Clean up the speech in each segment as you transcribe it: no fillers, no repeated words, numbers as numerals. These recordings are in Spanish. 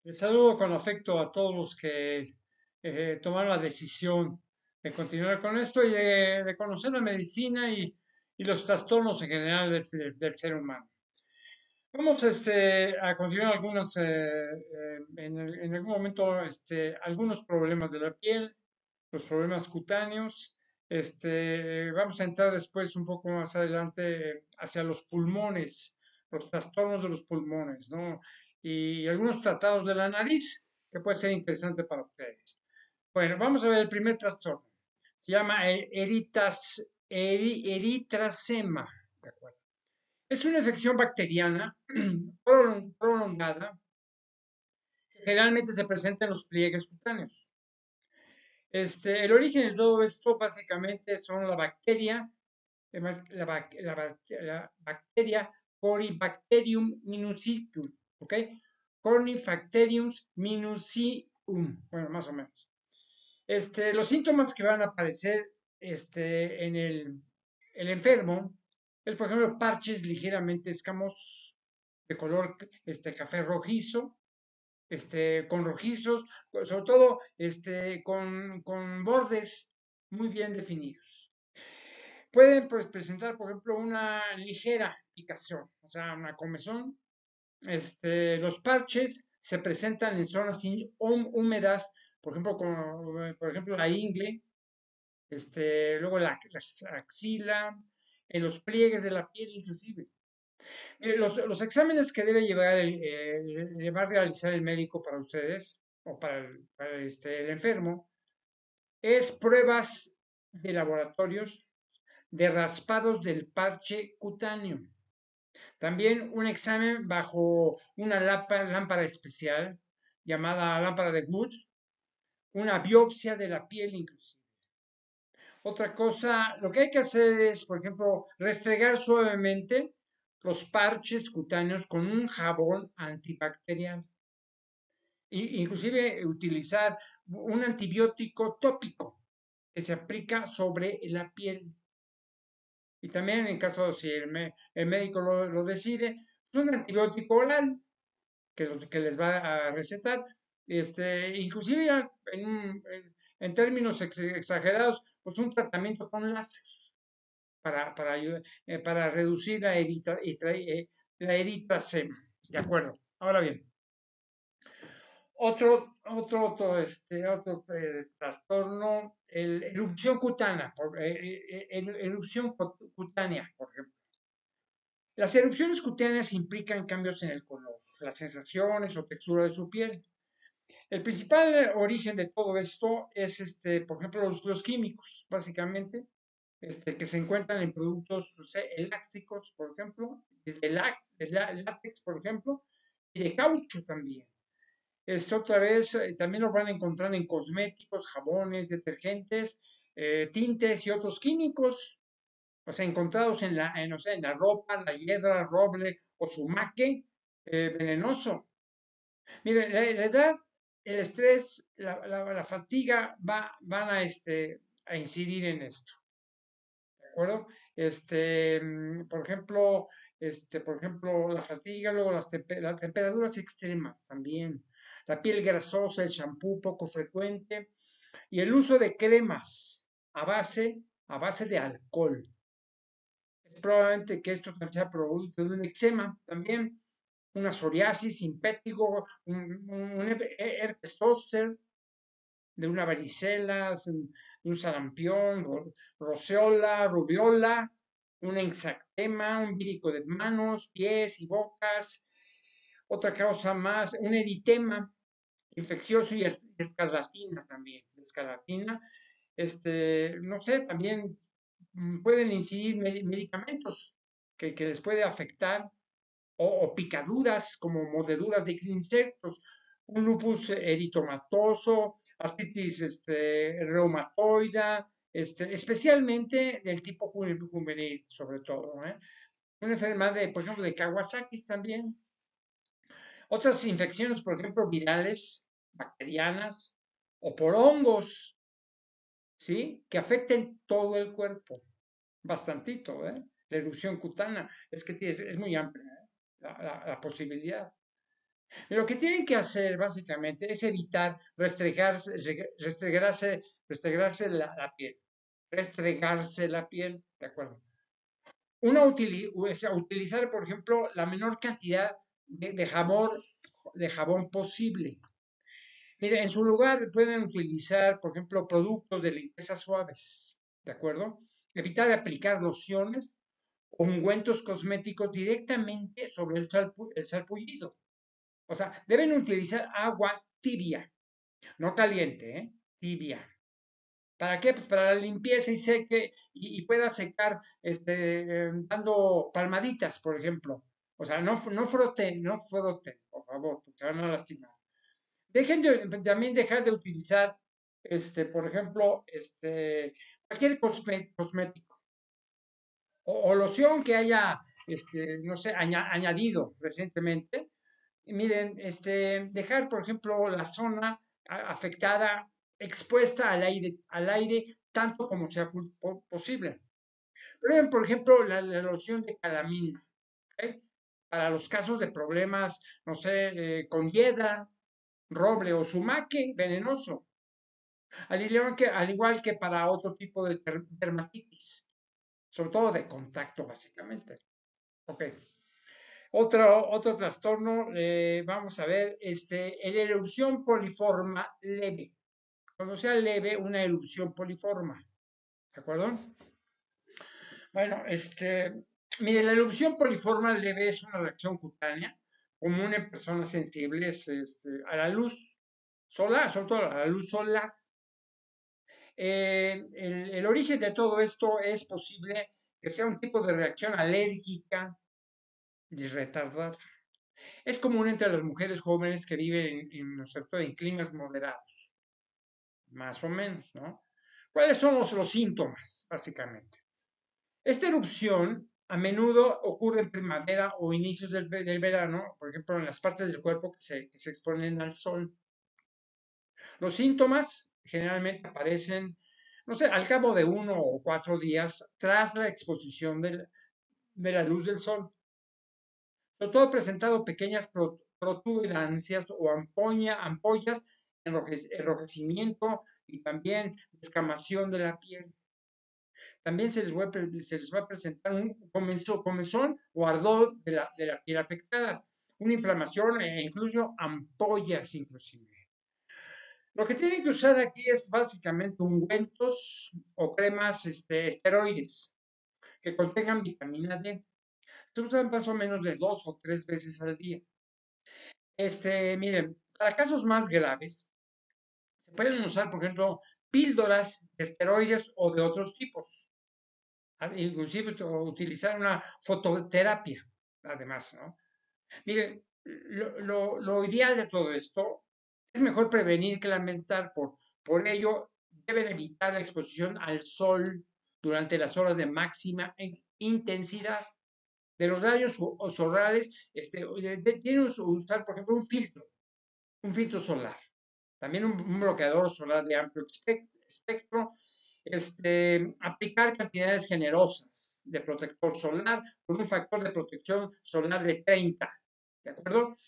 Les saludo con afecto a todos los que tomaron la decisión de continuar con esto y de conocer la medicina y los trastornos en general del ser humano. Vamos a continuar en algún momento algunos problemas de la piel, los problemas cutáneos. Vamos a entrar después un poco más adelante hacia los pulmones, los trastornos de los pulmones, ¿no? Y algunos tratados de la nariz que puede ser interesante para ustedes. Bueno, vamos a ver el primer trastorno. Se llama eritracema. ¿De acuerdo? Es una infección bacteriana prolongada que generalmente se presenta en los pliegues cutáneos. El origen de todo esto básicamente son la bacteria, la bacteria Corybacterium minucium, ¿ok? Corynebacterium minucium, bueno, más o menos. Los síntomas que van a aparecer en el enfermo es, por ejemplo, parches ligeramente escamosos de color café rojizo, con rojizos, sobre todo con bordes muy bien definidos. Pueden pues, presentar, por ejemplo, una ligera picazón, o sea, una comezón. Los parches se presentan en zonas húmedas, por ejemplo, por ejemplo la ingle, luego la axila, en los pliegues de la piel inclusive. Los exámenes que debe le va a realizar el médico para ustedes o para el enfermo es pruebas de laboratorios de raspados del parche cutáneo. También un examen bajo una lámpara especial llamada lámpara de Wood, una biopsia de la piel inclusive. Otra cosa, lo que hay que hacer es, por ejemplo, restregar suavemente los parches cutáneos con un jabón antibacterial. Inclusive utilizar un antibiótico tópico que se aplica sobre la piel. Y también en caso si el médico lo decide, un antibiótico oral que les va a recetar. Inclusive ya en términos exagerados, pues un tratamiento con láser para reducir la eritracema. ¿De acuerdo? Ahora bien, otro trastorno, erupción cutánea, cutánea, por ejemplo. Las erupciones cutáneas implican cambios en el color, las sensaciones o textura de su piel. El principal origen de todo esto es, por ejemplo, los químicos, básicamente, que se encuentran en productos, no sé, elásticos, por ejemplo, de látex, por ejemplo, y de caucho también. Otra vez, también lo van a encontrar en cosméticos, jabones, detergentes, tintes y otros químicos, o sea, encontrados no sé, en la ropa, la hiedra, roble o sumaque venenoso. Miren, la edad, el estrés, la fatiga van a incidir en esto, ¿de acuerdo? Por ejemplo, la fatiga, luego las temperaturas extremas también, la piel grasosa, el champú poco frecuente y el uso de cremas a base de alcohol. Es probablemente que esto también sea producto de un eczema también, una psoriasis, impétigo, un herpes zóster, de una varicela, de un sarampión, roceola, rubiola, un ensactema, un vírico de manos, pies y bocas. Otra causa más, un eritema infeccioso y escarlatina también, escarlatina. No sé, también pueden incidir medicamentos que les puede afectar o picaduras como mordeduras de insectos, un lupus eritomatoso, artritis reumatoida, especialmente del tipo juvenil, sobre todo, ¿eh? Una enfermedad, por ejemplo, de Kawasaki también. Otras infecciones, por ejemplo, virales, bacterianas o por hongos, ¿sí? Que afecten todo el cuerpo. Bastantito, ¿eh? La erupción cutánea es que es muy amplia, ¿eh? La posibilidad. Y lo que tienen que hacer básicamente es evitar restregarse la piel. Restregarse la piel, ¿de acuerdo? O sea, utilizar, por ejemplo, la menor cantidad de jabón posible. Mire, en su lugar pueden utilizar, por ejemplo, productos de limpieza suaves, ¿de acuerdo? Evitar aplicar lociones o ungüentos cosméticos directamente sobre el sarpullido. O sea, deben utilizar agua tibia, no caliente, ¿eh? Tibia. ¿Para qué? Pues para la limpieza y seque y pueda secar dando palmaditas, por ejemplo. O sea, no froten, no froten, por favor, porque se van a lastimar. También dejar de utilizar, por ejemplo, cualquier cosmético o loción que haya, no sé, añadido recientemente. Y miren, dejar, por ejemplo, la zona afectada expuesta al aire tanto como sea posible. Prueben, por ejemplo, la loción de calamina, ¿ok? Para los casos de problemas, no sé, con hiedra, roble o sumaque venenoso, al igual que para otro tipo de dermatitis, sobre todo de contacto, básicamente. Ok. Otro trastorno, vamos a ver, la erupción poliforme leve. Cuando sea leve, una erupción poliforme. ¿De acuerdo? Bueno, mire, la erupción poliforme leve es una reacción cutánea común en personas sensibles a la luz solar, sobre todo a la luz solar. El origen de todo esto es posible que sea un tipo de reacción alérgica y retardada. Es común entre las mujeres jóvenes que viven en climas moderados, más o menos, ¿no? ¿Cuáles son los síntomas, básicamente? Esta erupción a menudo ocurre en primavera o inicios del verano, por ejemplo, en las partes del cuerpo que se exponen al sol. Los síntomas generalmente aparecen, no sé, al cabo de 1 o 4 días tras la exposición de la luz del sol. Sobre todo presentado pequeñas protuberancias o ampollas, enrojecimiento y también descamación de la piel. También se les va a presentar un comezón o ardor de la piel afectadas, una inflamación e incluso ampollas inclusive. Lo que tienen que usar aquí es básicamente ungüentos o cremas esteroides que contengan vitamina D. Se usan más o menos de 2 o 3 veces al día. Miren, para casos más graves, se pueden usar, por ejemplo, píldoras de esteroides o de otros tipos. Inclusive utilizar una fototerapia, además, ¿no? Miren, lo ideal de todo esto es mejor prevenir que lamentar. Por ello, deben evitar la exposición al sol durante las horas de máxima intensidad de los rayos solares. Tienen que usar, por ejemplo, un filtro solar, también un bloqueador solar de amplio espectro, aplicar cantidades generosas de protector solar con un factor de protección solar de 30, ¿de acuerdo?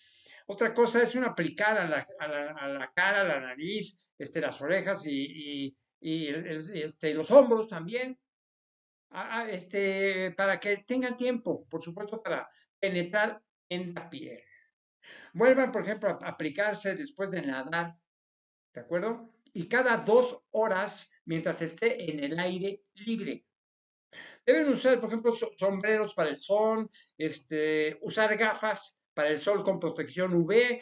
Otra cosa es aplicar a la cara, a la nariz, las orejas y los hombros también, para que tengan tiempo, por supuesto, para penetrar en la piel. Vuelvan, por ejemplo, a aplicarse después de nadar, ¿de acuerdo? Y cada 2 horas mientras esté en el aire libre. Deben usar, por ejemplo, sombreros para el sol, usar gafas para el sol con protección UV,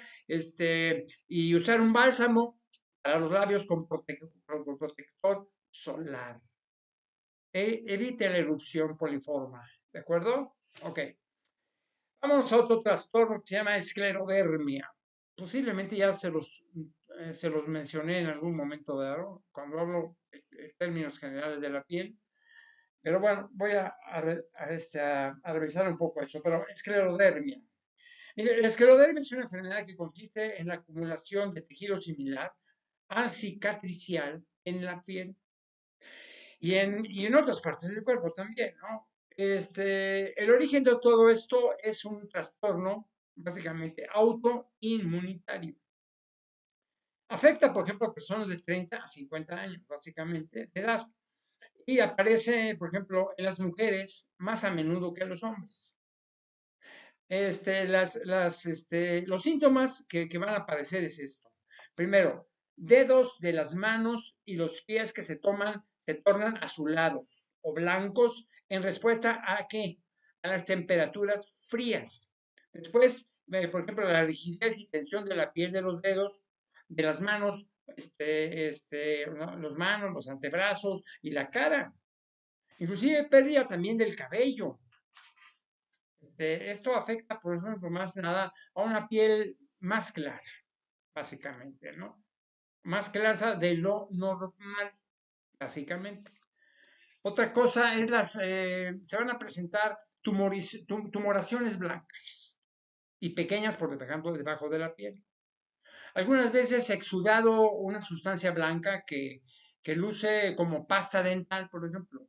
y usar un bálsamo para los labios con protector solar. Evite la erupción poliforme, ¿de acuerdo? Ok. Vamos a otro trastorno que se llama esclerodermia. Posiblemente ya se los mencioné en algún momento dado, cuando hablo en términos generales de la piel. Pero bueno, voy a revisar un poco eso. Pero esclerodermia. Mire, la esclerodermia es una enfermedad que consiste en la acumulación de tejido similar al cicatricial en la piel y en otras partes del cuerpo también, ¿no? El origen de todo esto es un trastorno básicamente autoinmunitario. Afecta, por ejemplo, a personas de 30 a 50 años, básicamente, de edad. Y aparece, por ejemplo, en las mujeres más a menudo que en los hombres. Los síntomas que van a aparecer es esto. Primero, dedos de las manos y los pies que se tornan azulados o blancos en respuesta ¿a qué? A las temperaturas frías. Después, por ejemplo, la rigidez y tensión de la piel de los dedos, de las manos, ¿no? Los manos, los antebrazos y la cara. Inclusive pérdida también del cabello. Esto afecta, por ejemplo, más nada a una piel más clara, básicamente, ¿no? Más clara de lo normal, básicamente. Otra cosa es se van a presentar tumoraciones blancas y pequeñas, por ejemplo, debajo de la piel. Algunas veces exudado una sustancia blanca que luce como pasta dental, por ejemplo.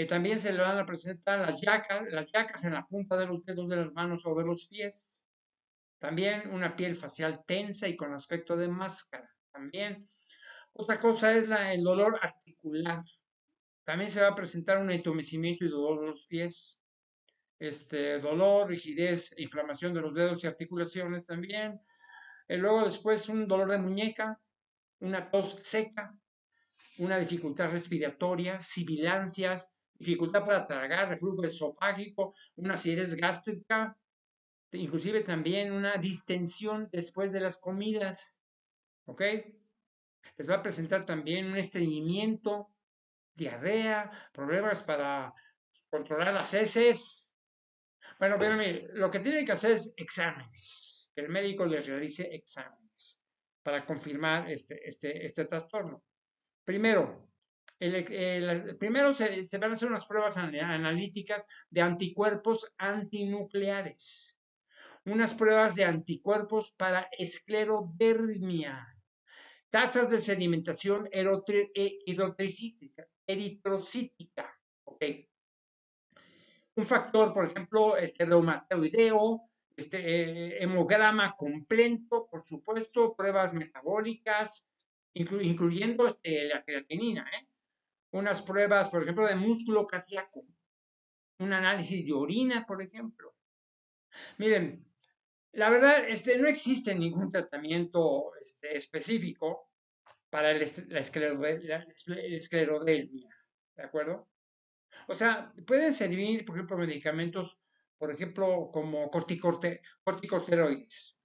También se le van a presentar las llacas en la punta de los dedos de las manos o de los pies. También una piel facial tensa y con aspecto de máscara. También. Otra cosa es el dolor articular. También se va a presentar un entumecimiento y dolor de los pies. Dolor, rigidez, inflamación de los dedos y articulaciones también. Luego después un dolor de muñeca, una tos seca, una dificultad respiratoria, sibilancias, dificultad para tragar, reflujo esofágico, una acidez gástrica, inclusive también una distensión después de las comidas, ¿ok? Les va a presentar también un estreñimiento, diarrea, problemas para controlar las heces. Bueno, pero mire, lo que tienen que hacer es exámenes, que el médico les realice exámenes para confirmar este trastorno. Primero, primero se van a hacer unas pruebas analíticas de anticuerpos antinucleares, unas pruebas de anticuerpos para esclerodermia, tasas de sedimentación eritrocítica, ¿ok? Un factor, por ejemplo, reumatoideo, hemograma completo, por supuesto, pruebas metabólicas, incluyendo la creatinina, unas pruebas, por ejemplo, de músculo cardíaco, un análisis de orina, por ejemplo. Miren, la verdad, no existe ningún tratamiento específico para la esclerodermia, ¿de acuerdo? O sea, pueden servir, por ejemplo, medicamentos, por ejemplo, como corticosteroides,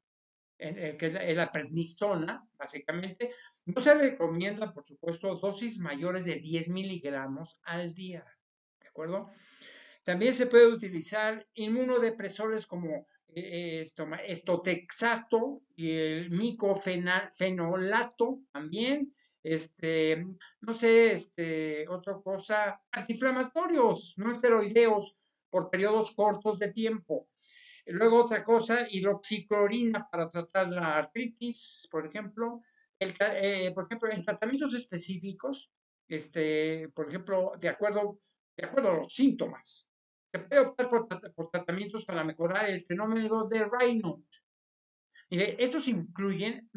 que es la prednisona, básicamente. No se recomienda, por supuesto, dosis mayores de 10 miligramos al día, ¿de acuerdo? También se puede utilizar inmunodepresores como estotexato y el micofenolato también, no sé, otra cosa, antiinflamatorios, no esteroideos por periodos cortos de tiempo. Luego otra cosa, hidroxiclorina para tratar la artritis, por ejemplo. Por ejemplo, en tratamientos específicos, por ejemplo, de acuerdo a los síntomas. Se puede optar por tratamientos para mejorar el fenómeno de Raynaud. Mire, estos incluyen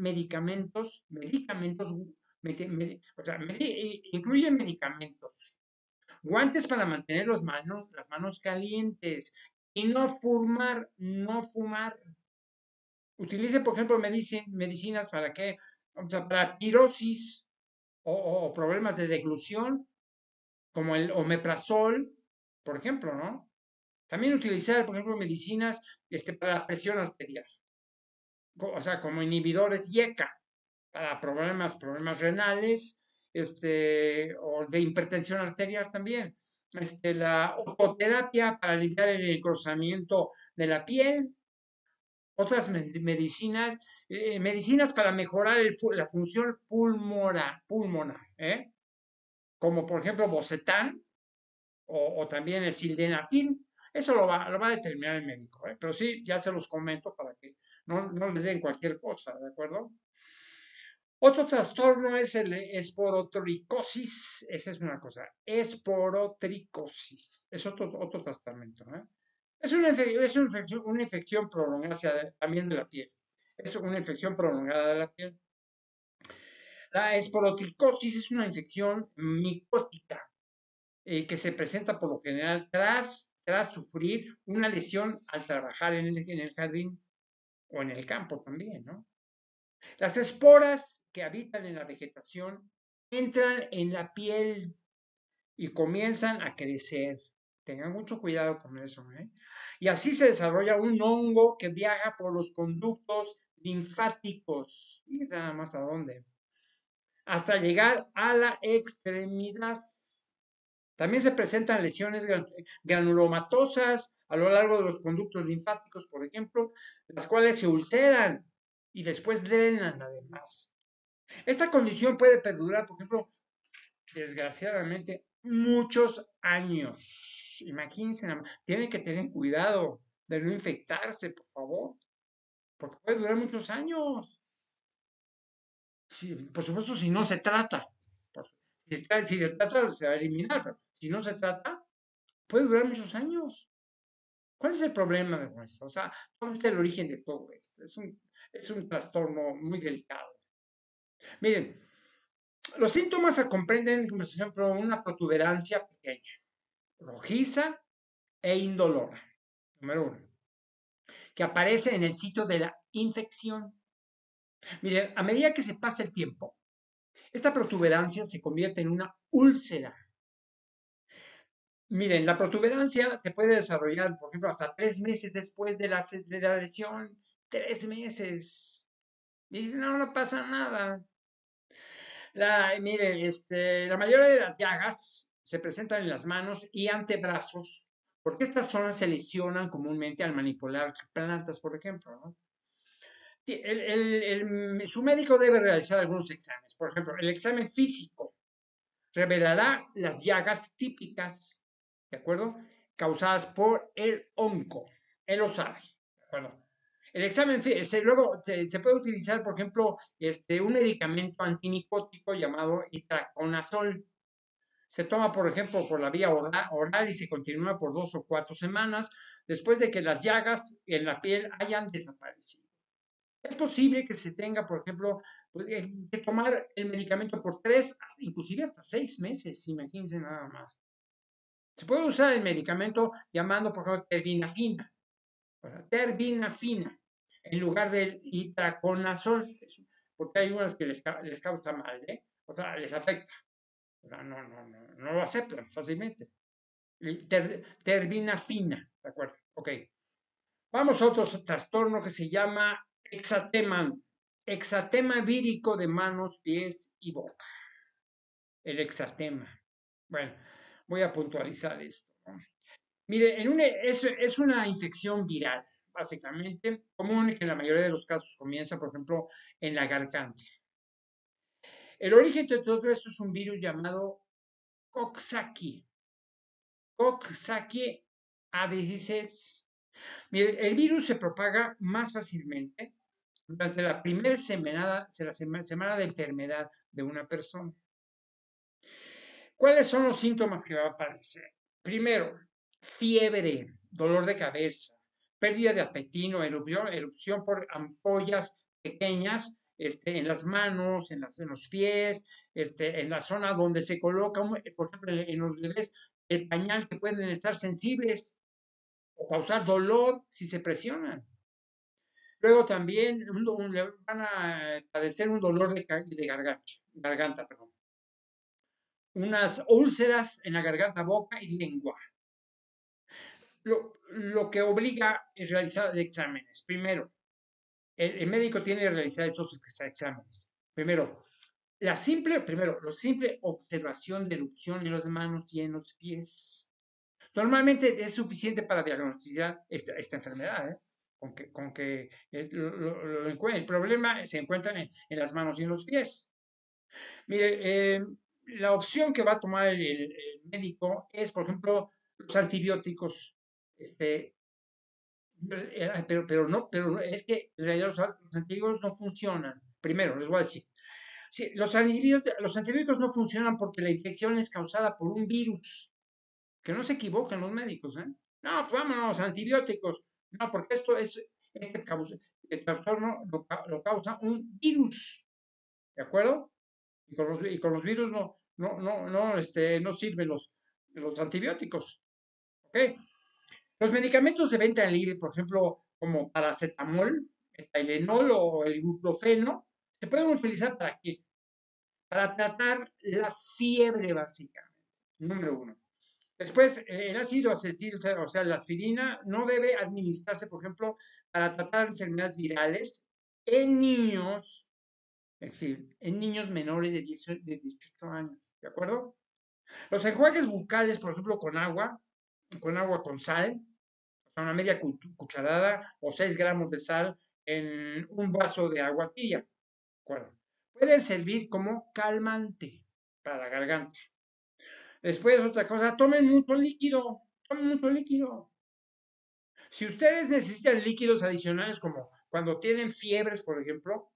incluyen medicamentos, guantes para mantener las manos calientes y no fumar. Utilice, por ejemplo, medicinas para qué, o sea, para tirosis o problemas de deglución, como el omeprazol, por ejemplo, ¿no? También utilizar, por ejemplo, medicinas para la presión arterial, o sea, como inhibidores IECA para problemas renales, o de hipertensión arterial también. La ototerapia para aliviar el engrosamiento de la piel, otras medicinas para mejorar la función pulmonar, como por ejemplo Bocetan o también el sildenafil. Eso lo va a determinar el médico, pero sí, ya se los comento para que no les den cualquier cosa, ¿de acuerdo? Otro trastorno es el esporotricosis. Esa es una cosa. Esporotricosis. Es otro trastorno. una infección prolongada también de la piel. Es una infección prolongada de la piel. La esporotricosis es una infección micótica que se presenta por lo general tras sufrir una lesión al trabajar en el jardín o en el campo también, ¿no? Las esporas que habitan en la vegetación entran en la piel y comienzan a crecer. Tengan mucho cuidado con eso, ¿eh? Y así se desarrolla un hongo que viaja por los conductos linfáticos. Y nada más a dónde. Hasta llegar a la extremidad. También se presentan lesiones granulomatosas a lo largo de los conductos linfáticos, por ejemplo, las cuales se ulceran y después drenan además. Esta condición puede perdurar, por ejemplo, desgraciadamente, muchos años. Imagínense, tienen que tener cuidado de no infectarse, por favor, porque puede durar muchos años. Por supuesto, si no se trata. Si se trata, se va a eliminar, pero si no se trata, puede durar muchos años. ¿Cuál es el problema de esto? O sea, ¿dónde está el origen de todo esto? Es un trastorno muy delicado. Miren, los síntomas se comprenden, por ejemplo, una protuberancia pequeña, rojiza e indolora, número uno, que aparece en el sitio de la infección. Miren, a medida que se pasa el tiempo, esta protuberancia se convierte en una úlcera. Miren, la protuberancia se puede desarrollar, por ejemplo, hasta 3 meses después de la lesión. 3 meses. Y dicen, no, no pasa nada. Miren, la mayoría de las llagas se presentan en las manos y antebrazos, porque estas zonas se lesionan comúnmente al manipular plantas, por ejemplo, ¿no? Su médico debe realizar algunos exámenes. Por ejemplo, el examen físico revelará las llagas típicas, ¿de acuerdo? Causadas por el onco. Él lo sabe, ¿de acuerdo? El examen, luego se puede utilizar, por ejemplo, un medicamento antimicótico llamado itraconazol. Se toma, por ejemplo, por la vía oral y se continúa por 2 o 4 semanas después de que las llagas en la piel hayan desaparecido. Es posible que se tenga, por ejemplo, pues, que tomar el medicamento por 3, inclusive hasta 6 meses, imagínense nada más. Se puede usar el medicamento llamando, por ejemplo, terbinafina, en lugar del itraconazol, porque hay unas que les causa mal, ¿eh? O sea, les afecta. O sea, no lo aceptan fácilmente. Terbinafina, ¿de acuerdo? Ok. Vamos a otro trastorno que se llama exatema vírico de manos, pies y boca. El exatema. Bueno, voy a puntualizar esto, ¿no? Mire, es una infección viral, básicamente, común que en la mayoría de los casos comienza, por ejemplo, en la garganta. El origen de todo esto es un virus llamado Coxsackie. Coxsackie A16. Mire, el virus se propaga más fácilmente durante la primera semana de enfermedad de una persona. ¿Cuáles son los síntomas que va a aparecer? Primero, fiebre, dolor de cabeza, pérdida de apetito, erupción por ampollas pequeñas en las manos, en los pies, en la zona donde se coloca, por ejemplo, en los bebés, el pañal, que pueden estar sensibles o causar dolor si se presionan. Luego también van a padecer un dolor de garganta, perdón. Unas úlceras en la garganta, boca y lengua. Lo que obliga a realizar exámenes. Primero, el médico tiene que realizar estos exámenes. Primero, la simple observación de erupción en las manos y en los pies. Normalmente es suficiente para diagnosticar esta enfermedad, ¿eh? Con que el problema se encuentra en las manos y en los pies. Mire, la opción que va a tomar el médico es, por ejemplo, los antibióticos. Pero es que en realidad los antibióticos no funcionan. Primero, les voy a decir. Sí, los antibióticos no funcionan porque la infección es causada por un virus. Que no se equivoquen los médicos, ¿eh? No, pues vámonos, antibióticos. No, porque este trastorno lo causa un virus, ¿de acuerdo? Y con los virus no sirven los antibióticos, ¿ok? Los medicamentos de venta libre, por ejemplo, como paracetamol, el Tylenol o el ibuprofeno, se pueden utilizar ¿para qué? Para tratar la fiebre básica, número uno. Después, el ácido acetil, o sea, la aspirina, no debe administrarse, por ejemplo, para tratar enfermedades virales en niños, es decir, en niños menores de 18 años, ¿de acuerdo? Los enjuagues bucales, por ejemplo, con agua con sal, o sea, una media cucharada o 6 gramos de sal en un vaso de agua tibia, ¿de acuerdo? Pueden servir como calmante para la garganta. Después, otra cosa, tomen mucho líquido, tomen mucho líquido. Si ustedes necesitan líquidos adicionales, como cuando tienen fiebres, por ejemplo,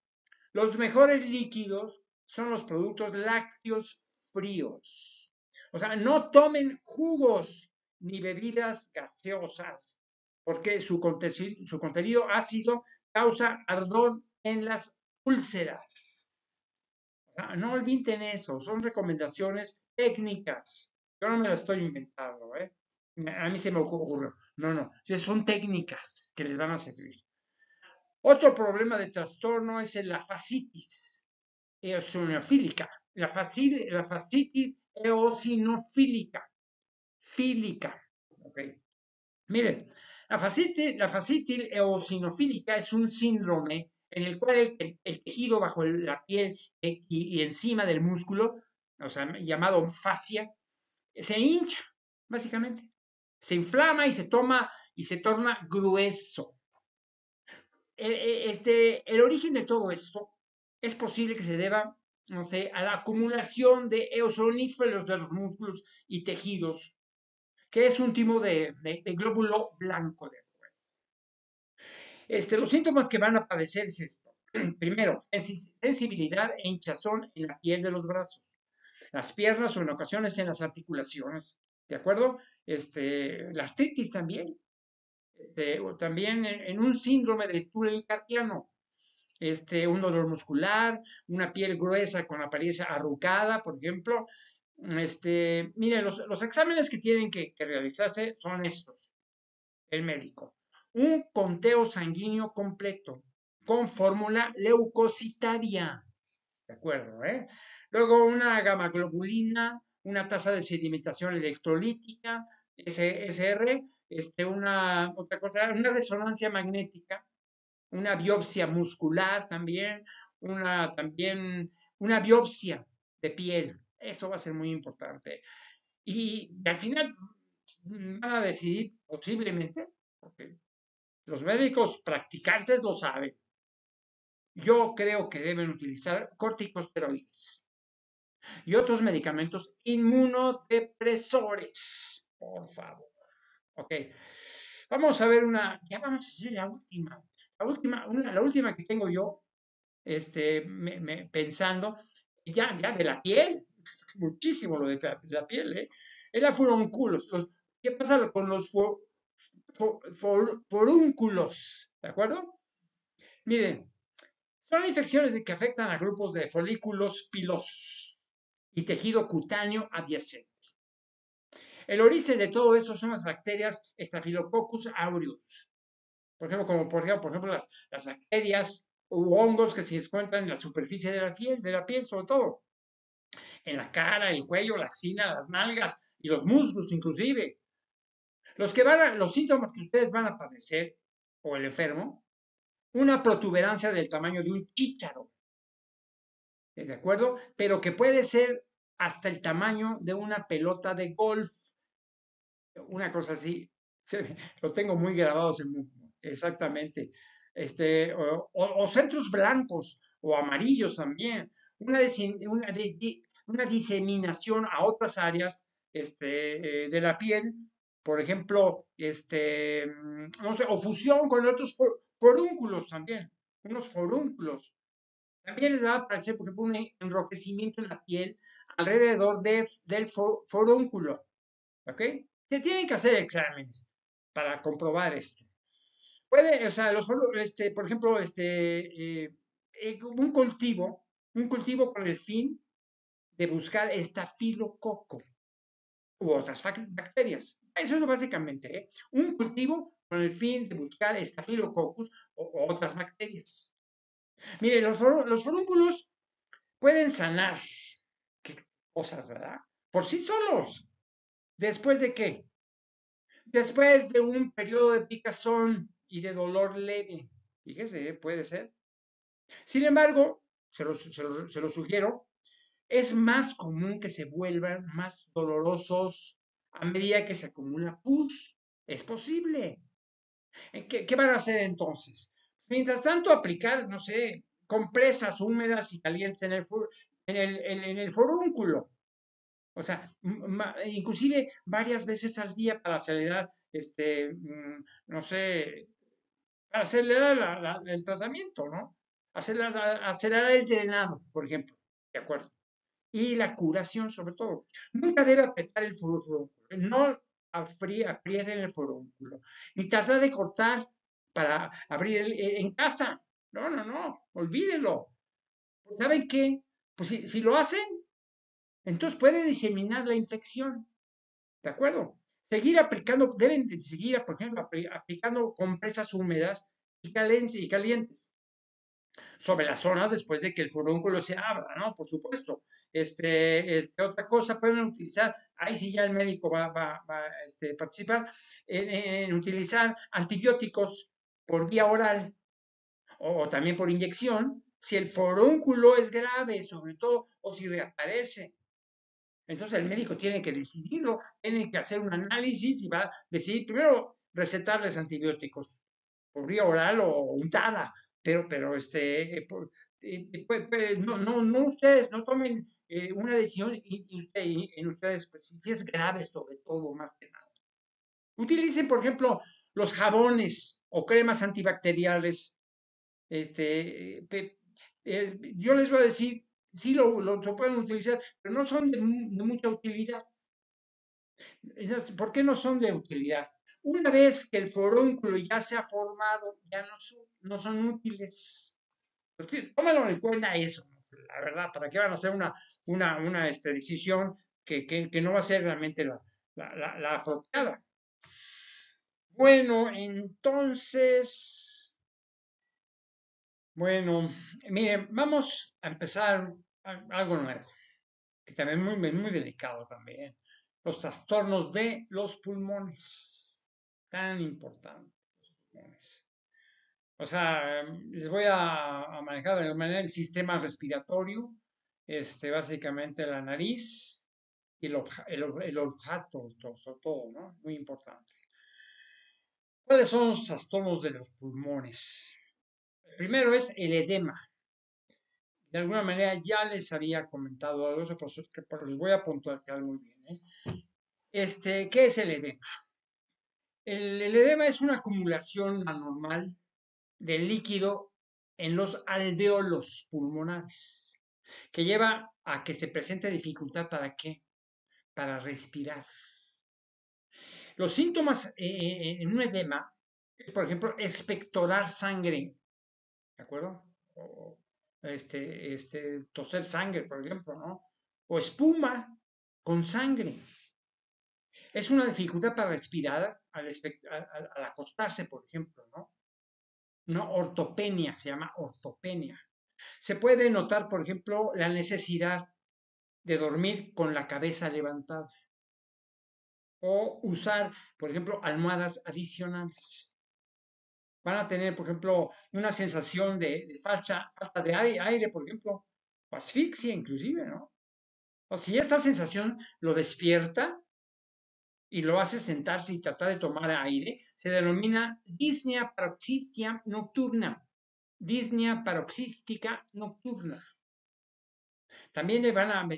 los mejores líquidos son los productos lácteos fríos. O sea, no tomen jugos ni bebidas gaseosas, porque su contenido ácido causa ardor en las úlceras. O sea, no olviden eso, son recomendaciones técnicas. Yo no me las estoy inventando, ¿eh? A mí se me ocurre. No, no, son técnicas que les van a servir. Otro problema de trastorno es la fascitis eosinofílica. La fascitis eosinofílica. Fílica. Okay. Miren, la fascitis eosinofílica es un síndrome en el cual el tejido bajo la piel y encima del músculo, o sea, llamado fascia, se hincha, básicamente. Se inflama y se torna grueso. El origen de todo esto es posible que se deba, no sé, a la acumulación de eosoníferos de los músculos y tejidos, que es un tipo de glóbulo blanco de los síntomas que van a padecer es esto. Primero, sensibilidad e hinchazón en la piel de los brazos, las piernas o en ocasiones en las articulaciones, ¿de acuerdo? La artritis también, también en un síndrome de túnel carpiano, un dolor muscular, una piel gruesa con apariencia arrugada, por ejemplo. Miren, los exámenes que tienen que realizarse son estos, el médico. Un conteo sanguíneo completo con fórmula leucocitaria, ¿de acuerdo? Luego una gamaglobulina, una tasa de sedimentación electrolítica, SR, otra cosa, una resonancia magnética, una biopsia muscular también una biopsia de piel. Eso va a ser muy importante. Y al final van a decidir posiblemente, porque los médicos practicantes lo saben. Yo creo que deben utilizar corticosteroides y otros medicamentos inmunodepresores, por favor. Ok. Vamos a ver ya vamos a hacer la última que tengo yo, pensando, ya de la piel, muchísimo lo de la piel, es la furúnculos. ¿Qué pasa con los forúnculos? ¿De acuerdo? Miren, son infecciones que afectan a grupos de folículos pilosos y tejido cutáneo adyacente. El origen de todo esto son las bacterias Staphylococcus aureus. Por ejemplo, las bacterias u hongos que se encuentran en la superficie de la piel sobre todo. En la cara, el cuello, la axila, las nalgas y los muslos inclusive. Los síntomas que ustedes van a padecer, o el enfermo, una protuberancia del tamaño de un chícharo, ¿de acuerdo? Pero que puede ser hasta el tamaño de una pelota de golf, una cosa así. Lo tengo muy grabado, exactamente. O centros blancos o amarillos también. Una diseminación a otras áreas de la piel, por ejemplo, no sé, o fusión con otros forúnculos también, unos forúnculos. También les va a aparecer, por ejemplo, un enrojecimiento en la piel alrededor del forúnculo, ¿ok? Se tienen que hacer exámenes. para comprobar esto. Puede, o sea, por ejemplo, un cultivo con el fin de buscar estafilococo u otras bacterias. Eso es básicamente, ¿eh? Un cultivo con el fin de buscar estafilococcus o otras bacterias. Mire, los forúnculos pueden sanar. ¿Qué cosas, verdad? Por sí solos. ¿Después de qué? Después de un periodo de picazón y de dolor leve. Fíjese, puede ser. Sin embargo, se lo sugiero, es más común que se vuelvan más dolorosos a medida que se acumula pus. Es posible. ¿Qué van a hacer entonces? Mientras tanto, aplicar, no sé, compresas húmedas y calientes en el forúnculo. O sea, inclusive varias veces al día para acelerar, no sé, para acelerar el tratamiento, ¿no? Acelerar el drenado, por ejemplo, ¿de acuerdo? Y la curación, sobre todo. Nunca debe apretar el forúnculo, no aprieten el forúnculo, ni tratar de cortar para abrir en casa. No, no, no, olvídenlo. ¿Saben qué? Pues si lo hacen, entonces puede diseminar la infección. ¿De acuerdo? Deben de seguir, por ejemplo, aplicando compresas húmedas y calientes sobre la zona después de que el furúnculo se abra, ¿no? Por supuesto. Otra cosa, pueden utilizar, ahí sí ya el médico va a participar, en utilizar antibióticos por vía oral o también por inyección, si el forúnculo es grave, sobre todo, o si reaparece. Entonces el médico tiene que decidirlo, tiene que hacer un análisis y va a decidir primero recetarles antibióticos por vía oral o untada, pero no ustedes no tomen una decisión en ustedes, pues, si es grave sobre todo, más que nada. Utilicen, por ejemplo, los jabones o cremas antibacteriales. Yo les voy a decir, sí lo pueden utilizar, pero no son de mucha utilidad. ¿Por qué no son de utilidad? Una vez que el forúnculo ya se ha formado, ya no son útiles. Tómalo en cuenta eso, la verdad, ¿para qué van a hacer una decisión que no va a ser realmente la apropiada? Bueno, entonces, bueno, miren, vamos a empezar algo nuevo, que también es muy delicado también. Los trastornos de los pulmones, tan importantes los pulmones. O sea, les voy a manejar de manera el sistema respiratorio, básicamente la nariz y el olfato, sobre todo, ¿no? Muy importante. ¿Cuáles son los trastornos de los pulmones? El primero es el edema. De alguna manera ya les había comentado algo, pero les voy a puntualizar muy bien, ¿eh? ¿Qué es el edema? El edema es una acumulación anormal de líquido en los alveolos pulmonares, que lleva a que se presente dificultad ¿para qué? Para respirar. Los síntomas en un edema es, por ejemplo, expectorar sangre, ¿de acuerdo? O toser sangre, por ejemplo, ¿no? O espuma con sangre. Es una dificultad para respirar al acostarse, por ejemplo, ¿no? No, ortopenia, se llama ortopenia. Se puede notar, por ejemplo, la necesidad de dormir con la cabeza levantada o usar, por ejemplo, almohadas adicionales. Van a tener, por ejemplo, una sensación de falta de aire, por ejemplo, o asfixia inclusive, ¿no? O si esta sensación lo despierta y lo hace sentarse y tratar de tomar aire, se denomina disnea paroxística nocturna. Disnea paroxística nocturna. También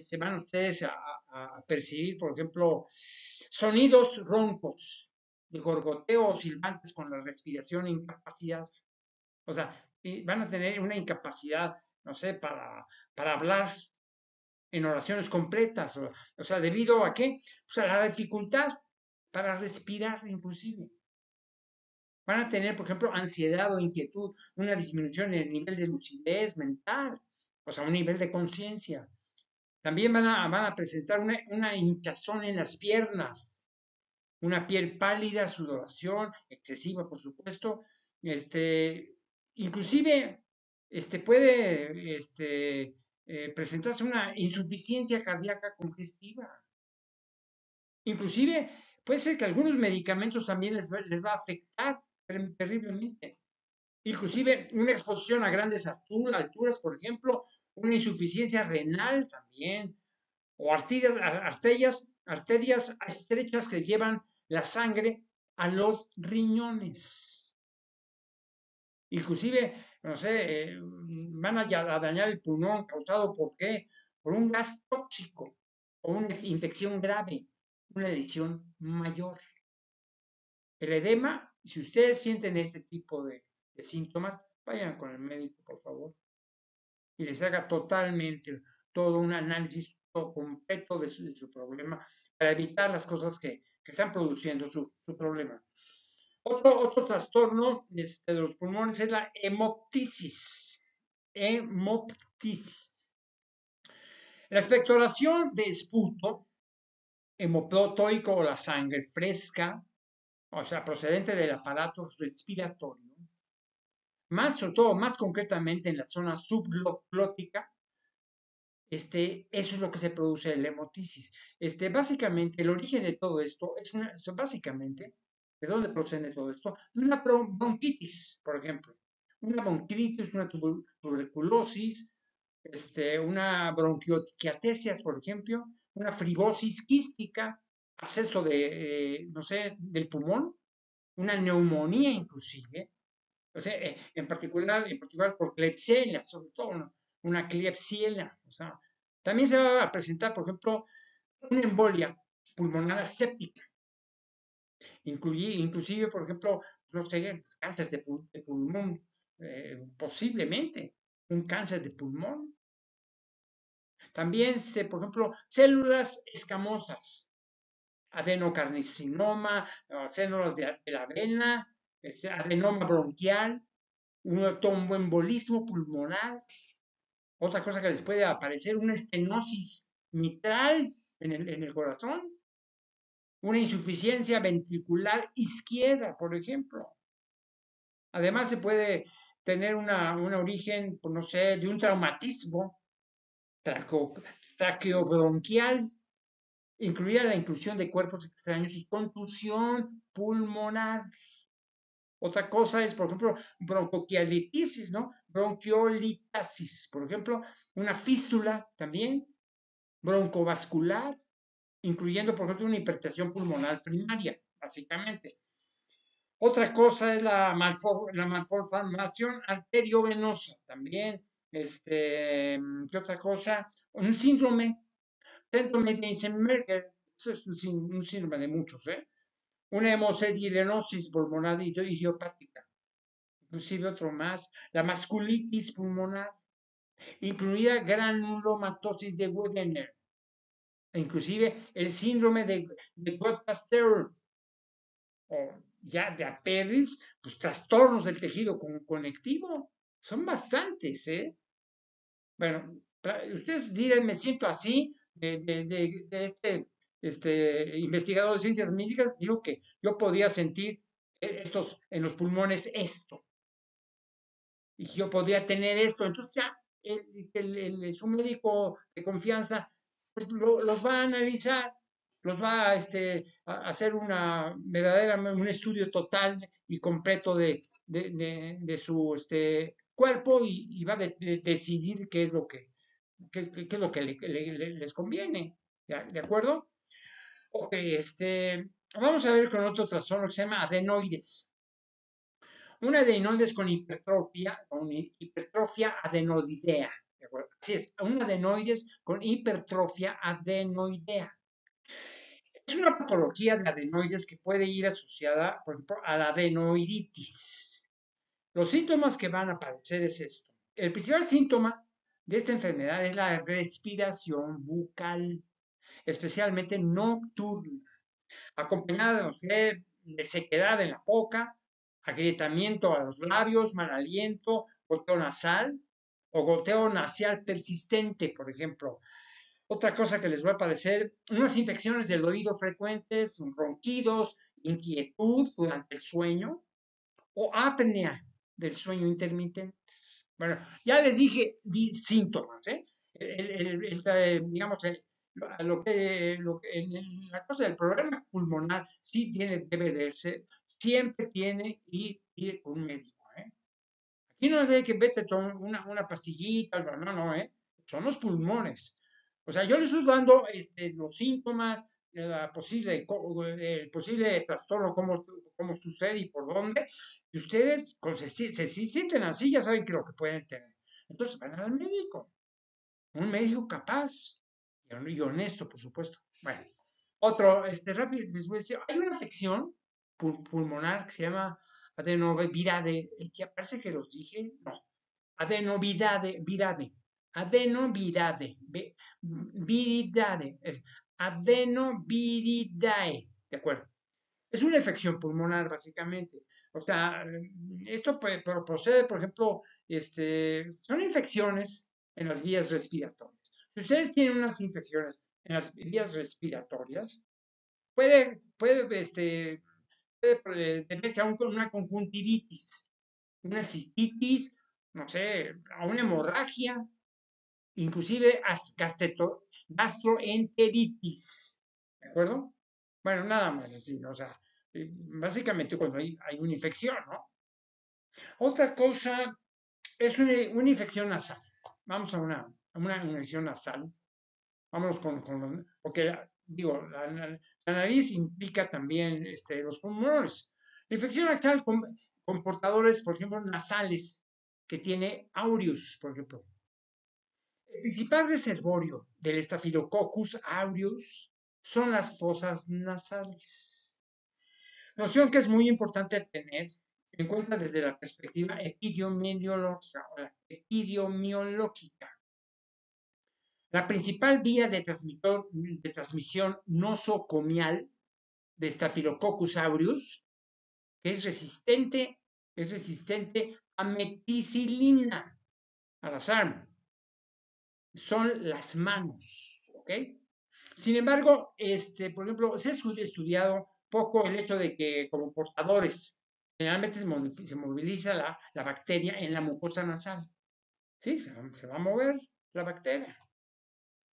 se van ustedes a percibir, por ejemplo, sonidos roncos, de gorgoteo o silbantes con la respiración e incapacidad. O sea, van a tener una incapacidad, no sé, para hablar en oraciones completas. O sea, ¿debido a qué? Pues a la dificultad para respirar, inclusive. Van a tener, por ejemplo, ansiedad o inquietud, una disminución en el nivel de lucidez mental, o sea, un nivel de conciencia. También van a presentar una hinchazón en las piernas, una piel pálida, sudoración excesiva, por supuesto. Inclusive, puede presentarse una insuficiencia cardíaca congestiva. Inclusive, puede ser que algunos medicamentos también les va a afectar terriblemente. Inclusive, una exposición a grandes alturas, por ejemplo, una insuficiencia renal también, o arterias estrechas que llevan la sangre a los riñones. Inclusive, no sé, van a dañar el pulmón causado ¿por qué? Por un gas tóxico o una infección grave, una lesión mayor. El edema, si ustedes sienten este tipo de síntomas, vayan con el médico, por favor, y les haga totalmente todo un análisis completo de su problema para evitar las cosas que están produciendo su problema. Otro trastorno de los pulmones es la hemoptisis. Hemoptisis. La expectoración de esputo hemoplotoico o la sangre fresca, o sea, procedente del aparato respiratorio, sobre todo, más concretamente en la zona subglótica, eso es lo que se produce en la hemoptisis. Básicamente, el origen de todo esto básicamente, ¿de dónde procede todo esto? De una bronquitis, por ejemplo. Una bronquitis, una tuberculosis, una bronquioticiatesias, por ejemplo, una fibrosis quística, absceso no sé, del pulmón, una neumonía inclusive, o sea, en particular por Klebsiella, sobre todo una Klebsiella, o sea, también se va a presentar, por ejemplo, una embolia pulmonar aséptica, inclusive, por ejemplo, no sé, cáncer de pulmón, posiblemente un cáncer de pulmón. También, por ejemplo, células escamosas, adenocarcinoma, células de la vena, adenoma bronquial, un tromboembolismo pulmonar. Otra cosa que les puede aparecer, una estenosis mitral en el corazón, una insuficiencia ventricular izquierda, por ejemplo. Además, se puede tener un origen, pues, no sé, de un traumatismo traqueobronquial, incluida la inclusión de cuerpos extraños y contusión pulmonar. Otra cosa es, por ejemplo, bronquiolitis, ¿no? Bronquiolitasis, por ejemplo, una fístula también, broncovascular, incluyendo, por ejemplo, una hipertensión pulmonar primaria, básicamente. Otra cosa es la malformación arteriovenosa, también, ¿qué otra cosa? Un síndrome de Eisenberg, eso es un síndrome de muchos, una hemocedilernosis pulmonar idiopática, inclusive otro más, la vasculitis pulmonar, incluida granulomatosis de Wegener, inclusive el síndrome de Gott-Pasteur, o ya de Aperdis, pues trastornos del tejido conectivo, son bastantes, Bueno, ustedes dirán, me siento así, de este investigador de ciencias médicas, digo que yo podía sentir en los pulmones esto, y yo podía tener esto, entonces ya su médico de confianza pues, los va a analizar, los va a hacer un estudio total y completo de su cuerpo y va a decidir qué es lo que, les conviene. ¿De acuerdo? Ok, vamos a ver con otro trastorno que se llama adenoides. Una adenoides con hipertrofia adenoidea. ¿De acuerdo? Así es, una adenoides con hipertrofia adenoidea. Es una patología de adenoides que puede ir asociada, por ejemplo, a la adenoiditis. Los síntomas que van a aparecer es esto. El principal síntoma de esta enfermedad es la respiración bucal, especialmente nocturna, acompañada de sequedad en la boca, agrietamiento a los labios, mal aliento, goteo nasal o goteo nasal persistente, por ejemplo. Otra cosa que les va a aparecer, unas infecciones del oído frecuentes, ronquidos, inquietud durante el sueño o apnea del sueño intermitente. Bueno, ya les dije síntomas, ¿eh? Digamos, la cosa del problema pulmonar sí debe de ser, siempre tiene ir un médico, ¿eh? Aquí no es de que vete una pastillita, no, no, ¿eh? Son los pulmones. O sea, yo les estoy dando los síntomas, el posible trastorno, cómo sucede y por dónde. Y ustedes, si sienten así, ya saben que lo que pueden tener. Entonces van al médico, un médico capaz y honesto, por supuesto. Bueno, otro, rápido, les voy a decir, hay una afección pulmonar que se llama adenovirade, que parece que los dije, no, viridade, es adenoviridae, ¿de acuerdo? Es una infección pulmonar, básicamente. O sea, esto procede, por ejemplo, son infecciones en las vías respiratorias. Si ustedes tienen unas infecciones en las vías respiratorias, puede deberse a una conjuntivitis, una cistitis, no sé, a una hemorragia, inclusive gastroenteritis, ¿de acuerdo? Bueno, nada más así, ¿no? O sea, básicamente cuando hay una infección, ¿no? Otra cosa es una infección nasal. Vamos a una infección nasal. Vámonos porque digo, la nariz implica también los pulmones. La infección nasal con portadores, por ejemplo, nasales, que tiene aureus, por ejemplo. El principal reservorio del Staphylococcus aureus son las fosas nasales. Noción que es muy importante tener en cuenta desde la perspectiva epidemiológica. La principal vía de transmisión nosocomial de Staphylococcus aureus, que es resistente a meticilina, a la SARM, son las manos, ¿ok? Sin embargo, por ejemplo, se ha estudiado poco el hecho de que como portadores generalmente se moviliza la bacteria en la mucosa nasal. Sí, se va a mover la bacteria.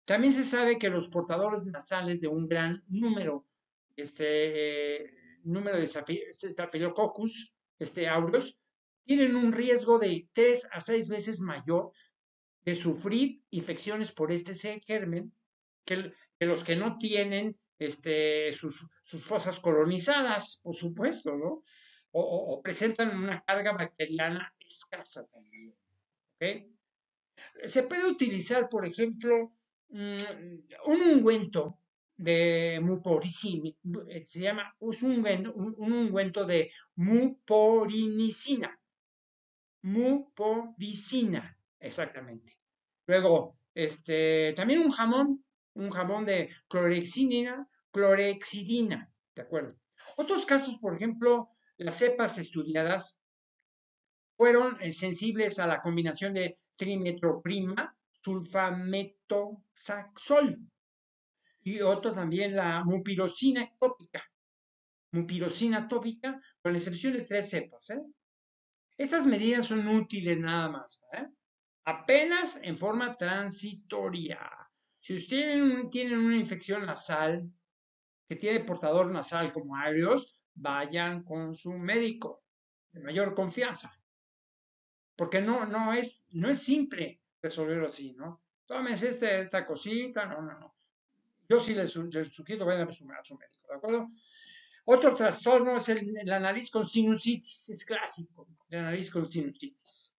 También se sabe que los portadores nasales de un gran número de Staphylococcus aureus tienen un riesgo de 3 a 6 veces mayor de sufrir infecciones por este germen que los que no tienen sus fosas colonizadas, por supuesto, ¿no? O presentan una carga bacteriana escasa también, ¿ok? Se puede utilizar, por ejemplo, un ungüento de muporicina, se llama, es un ungüento de muporicina, exactamente. Luego, también un jamón de clorexidina, ¿de acuerdo? Otros casos, por ejemplo, las cepas estudiadas fueron sensibles a la combinación de trimetroprima, sulfametoxazol y otro también la mupirocina tópica, con excepción de 3 cepas. Estas medidas son útiles nada más, apenas en forma transitoria. Si ustedes tienen una infección nasal que tiene portador nasal como aureus, vayan con su médico de mayor confianza. Porque no es simple resolverlo así, ¿no? Tómense esta cosita, no. Yo sí les sugiero vayan a su médico, ¿de acuerdo? Otro trastorno es la nariz con sinusitis, es clásico, la nariz con sinusitis.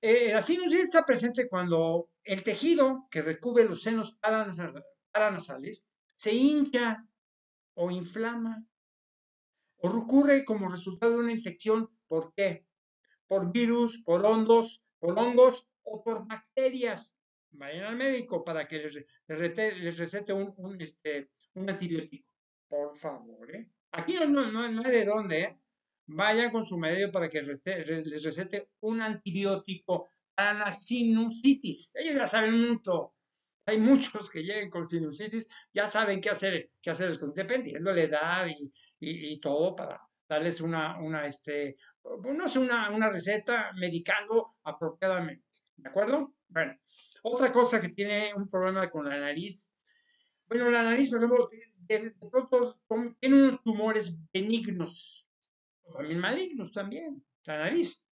La sinusitis está presente cuando el tejido que recubre los senos paranasales se hincha o inflama o ocurre como resultado de una infección. ¿Por qué? Por virus, por hongos o por bacterias. Vayan al médico para que les recete un antibiótico. Por favor, ¿eh? Aquí no hay de dónde, ¿eh? vayan con su médico para que les recete un antibiótico para la sinusitis. Ellos ya saben mucho. Hay muchos que lleguen con sinusitis, ya saben qué hacer dependiendo de la edad y todo para darles no sé, una receta medicando apropiadamente. ¿De acuerdo? Bueno, otra cosa que tiene un problema con la nariz. Bueno, la nariz, por ejemplo, de pronto tiene unos tumores benignos, o también malignos también, la nariz.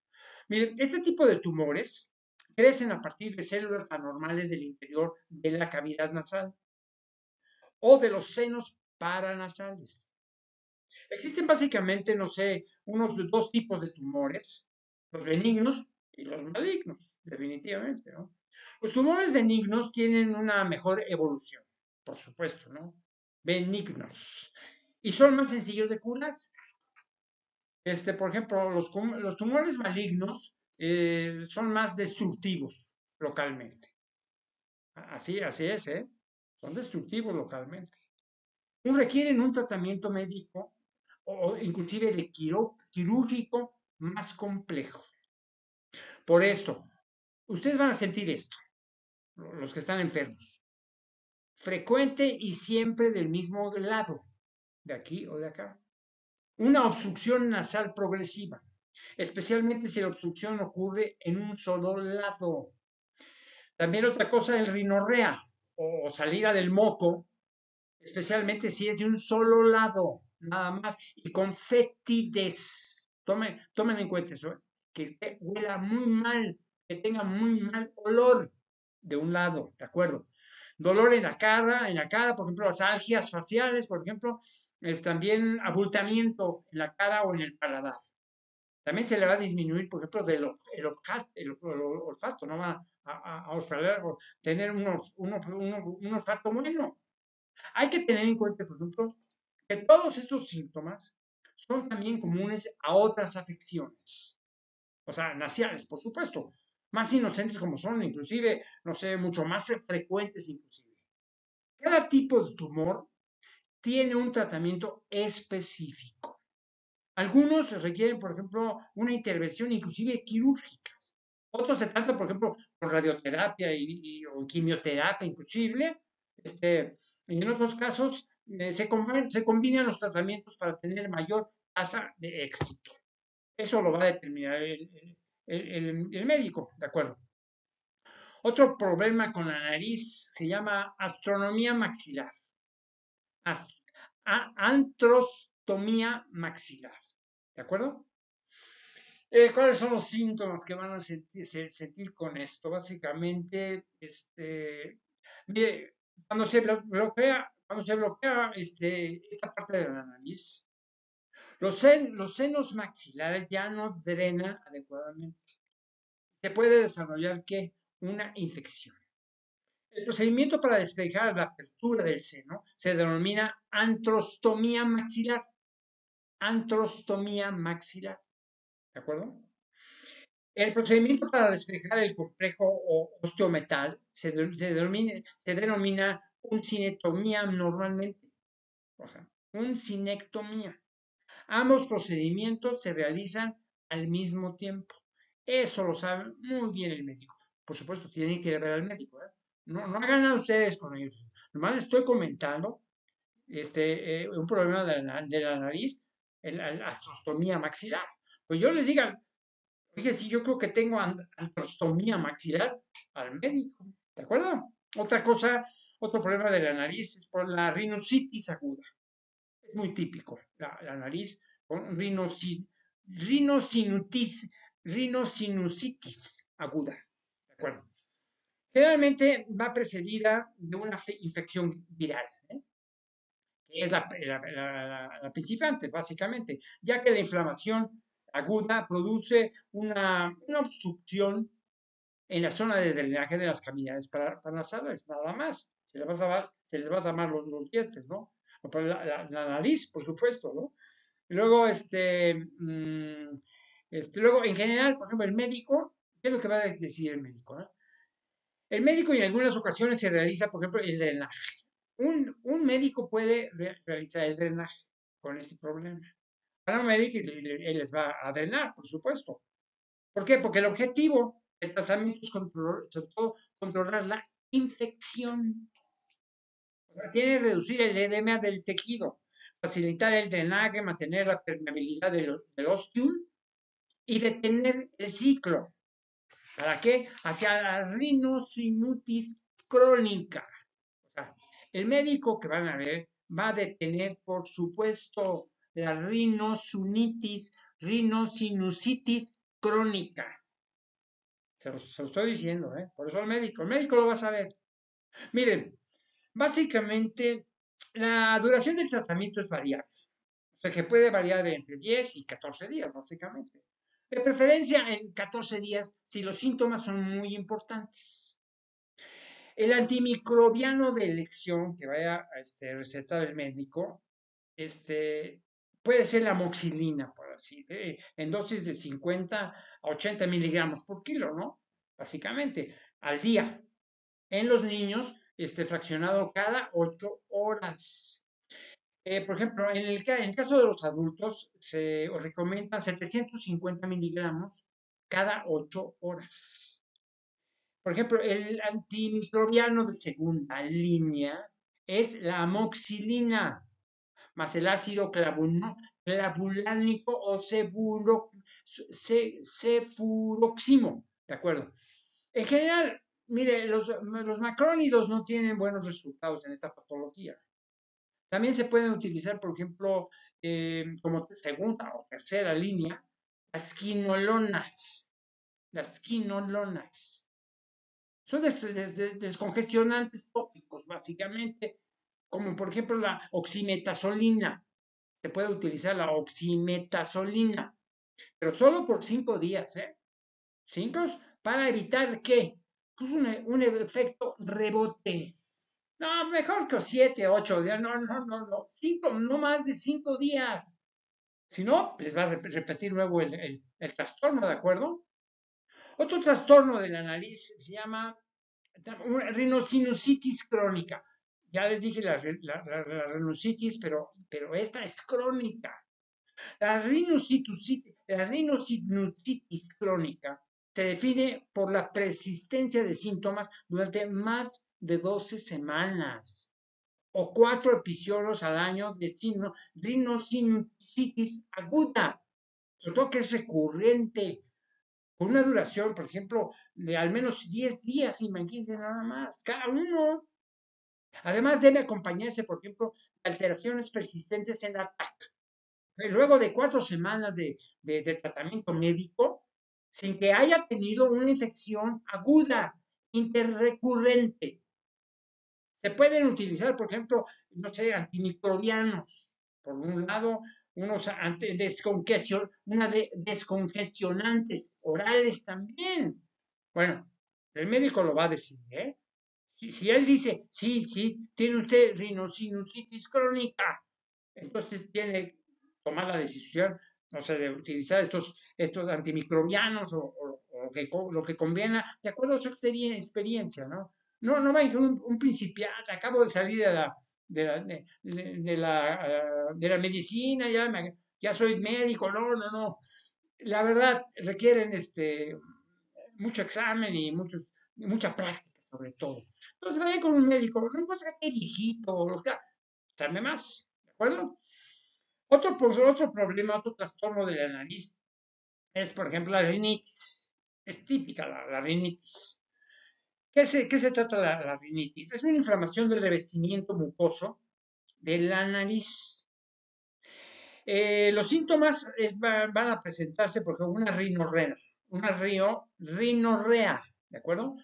Miren, este tipo de tumores crecen a partir de células anormales del interior de la cavidad nasal o de los senos paranasales. Existen básicamente, no sé, unos dos tipos de tumores, los benignos y los malignos, definitivamente, ¿no? Los tumores benignos tienen una mejor evolución, por supuesto, ¿no? Benignos. Y son más sencillos de curar. Por ejemplo, los tumores malignos son más destructivos localmente. Así es, ¿eh? Son destructivos localmente. Requieren un tratamiento médico o inclusive de quirúrgico más complejo. Por esto, ustedes van a sentir esto, los que están enfermos. Frecuente y siempre del mismo lado, de aquí o de acá. Una obstrucción nasal progresiva, especialmente si la obstrucción ocurre en un solo lado. También otra cosa, el rinorrea o salida del moco, especialmente si es de un solo lado, nada más, y con fetidez. Tomen en cuenta eso, que huela muy mal, que tenga muy mal olor de un lado, ¿de acuerdo? Dolor en la cara, por ejemplo, las algias faciales, por ejemplo, es también abultamiento en la cara o en el paladar. También se le va a disminuir, por ejemplo, el olfato, no va a tener un olfato bueno. Hay que tener en cuenta, por ejemplo, que todos estos síntomas son también comunes a otras afecciones, o sea, naciales, por supuesto, más inocentes como son, inclusive, no sé, mucho más frecuentes inclusive. Cada tipo de tumor tiene un tratamiento específico. Algunos requieren, por ejemplo, una intervención inclusive quirúrgica. Otros se trata, por ejemplo, con radioterapia o quimioterapia inclusive. Y en otros casos se combinan los tratamientos para tener mayor tasa de éxito. Eso lo va a determinar el médico, ¿de acuerdo? Otro problema con la nariz se llama astronomía maxilar, antrostomía maxilar, ¿de acuerdo? ¿Cuáles son los síntomas que van a sentir con esto? Básicamente, mire, cuando se bloquea esta parte de la nariz, los senos maxilares ya no drenan adecuadamente. Se puede desarrollar, ¿qué? Una infección. El procedimiento para despejar la apertura del seno se denomina antrostomía maxilar. Antrostomía maxilar. ¿De acuerdo? El procedimiento para despejar el complejo osteometal se denomina uncinectomía normalmente. O sea, uncinectomía. Ambos procedimientos se realizan al mismo tiempo. Eso lo sabe muy bien el médico. Por supuesto, tienen que ir a ver al médico. No hagan nada ustedes con ellos. Nomás les estoy comentando un problema de la nariz, la artrostomía maxilar. Pues yo les diga, oye, si yo creo que tengo artrostomía maxilar, al médico. ¿De acuerdo? Otra cosa, otro problema de la nariz es por la rinoceronositis aguda. Es muy típico, la nariz con rinosinusitis aguda. ¿De acuerdo? Generalmente va precedida de una infección viral, que es la principante, básicamente, ya que la inflamación aguda produce una obstrucción en la zona de drenaje de las cavidades paranasales, nada más. Se les va a tapar los dientes, ¿no? La nariz, por supuesto, ¿no? Y luego, luego, en general, por ejemplo, el médico, ¿qué es lo que va a decir el médico? ¿No? El médico en algunas ocasiones se realiza, por ejemplo, el drenaje. Un médico puede realizar el drenaje con este problema. van a un médico y les va a drenar, por supuesto. ¿Por qué? Porque el objetivo del tratamiento es sobre todo controlar la infección. O sea, tiene que reducir el edema del tejido, facilitar el drenaje, mantener la permeabilidad del ostium y detener el ciclo. ¿Para qué? Hacia la rinosinutis crónica. O sea, el médico que van a ver va a detener, por supuesto, la rinosinusitis crónica. Se lo estoy diciendo, ¿eh? Por eso el médico lo va a saber. Miren, básicamente la duración del tratamiento es variable. O sea, que puede variar de entre 10 y 14 días, básicamente. De preferencia en 14 días si los síntomas son muy importantes. El antimicrobiano de elección que vaya a recetar el médico puede ser la amoxicilina, por así, en dosis de 50 a 80 miligramos por kilo, ¿no? Básicamente, al día. En los niños, fraccionado cada 8 horas. Por ejemplo, en el caso de los adultos, se recomiendan 750 miligramos cada 8 horas. Por ejemplo, el antimicrobiano de segunda línea es la amoxicilina más el ácido clavulánico o cefuroximo, ¿de acuerdo? En general, mire, los macrónidos no tienen buenos resultados en esta patología. También se pueden utilizar, por ejemplo, como segunda o tercera línea, las quinolonas. Las quinolonas. Son descongestionantes tópicos, básicamente, como por ejemplo la oximetazolina. Se puede utilizar la oximetazolina, pero solo por 5 días, ¿eh? 5 para evitar que, pues un efecto rebote. No, mejor que 7, 8 días. No, no, no, no. 5, no más de 5 días. Si no, les va a repetir nuevo el trastorno, ¿de acuerdo? Otro trastorno de la nariz se llama rinosinusitis crónica. Ya les dije la rinositis, pero esta es crónica. La rinosinusitis crónica se define por la persistencia de síntomas durante más de 12 semanas o 4 episodios al año de rinosinusitis aguda, sobre todo que es recurrente, con una duración, por ejemplo, de al menos 10 días, imagínense nada más, cada uno. Además, debe acompañarse, por ejemplo, de alteraciones persistentes en la TAC. Luego de 4 semanas de tratamiento médico, sin que haya tenido una infección aguda, interrecurrente. Se pueden utilizar, por ejemplo, no sé, antimicrobianos. Por un lado, unos descongestionantes orales también. Bueno, el médico lo va a decir, ¿eh? Si él dice, sí, sí, tiene usted rinosinusitis crónica, entonces tiene que tomar la decisión, no sé, de utilizar estos antimicrobianos o lo que conviene, de acuerdo a su experiencia, ¿no? No va a ir un principiante, acabo de salir de la medicina, ya soy médico, no. La verdad, requieren mucho examen y mucha práctica, sobre todo. Entonces, vaya con un médico, no pasa que esté viejito, o lo que sea, sabe más, ¿de acuerdo? Otro problema, otro trastorno de la nariz es, por ejemplo, la rinitis. Es típica la rinitis. ¿Qué se trata la rinitis? Es una inflamación del revestimiento mucoso de la nariz. Los síntomas van a presentarse, por ejemplo, rinorrea, ¿de acuerdo?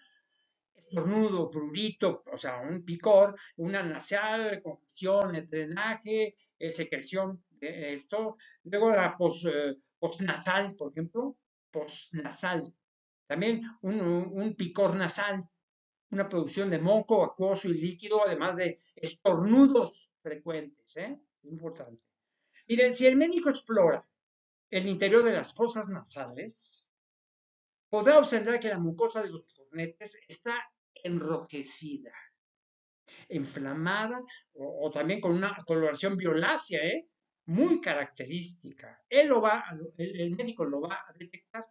Estornudo, prurito, o sea, un picor, una nasal, congestión, el drenaje, secreción de esto. Luego la postnasal, por ejemplo, postnasal. También un picor nasal, una producción de moco acuoso y líquido, además de estornudos frecuentes, ¿eh? Importante. Miren, si el médico explora el interior de las fosas nasales, podrá observar que la mucosa de los cornetes está enrojecida, inflamada o también con una coloración violácea, ¿eh? muy característica. El médico lo va a detectar.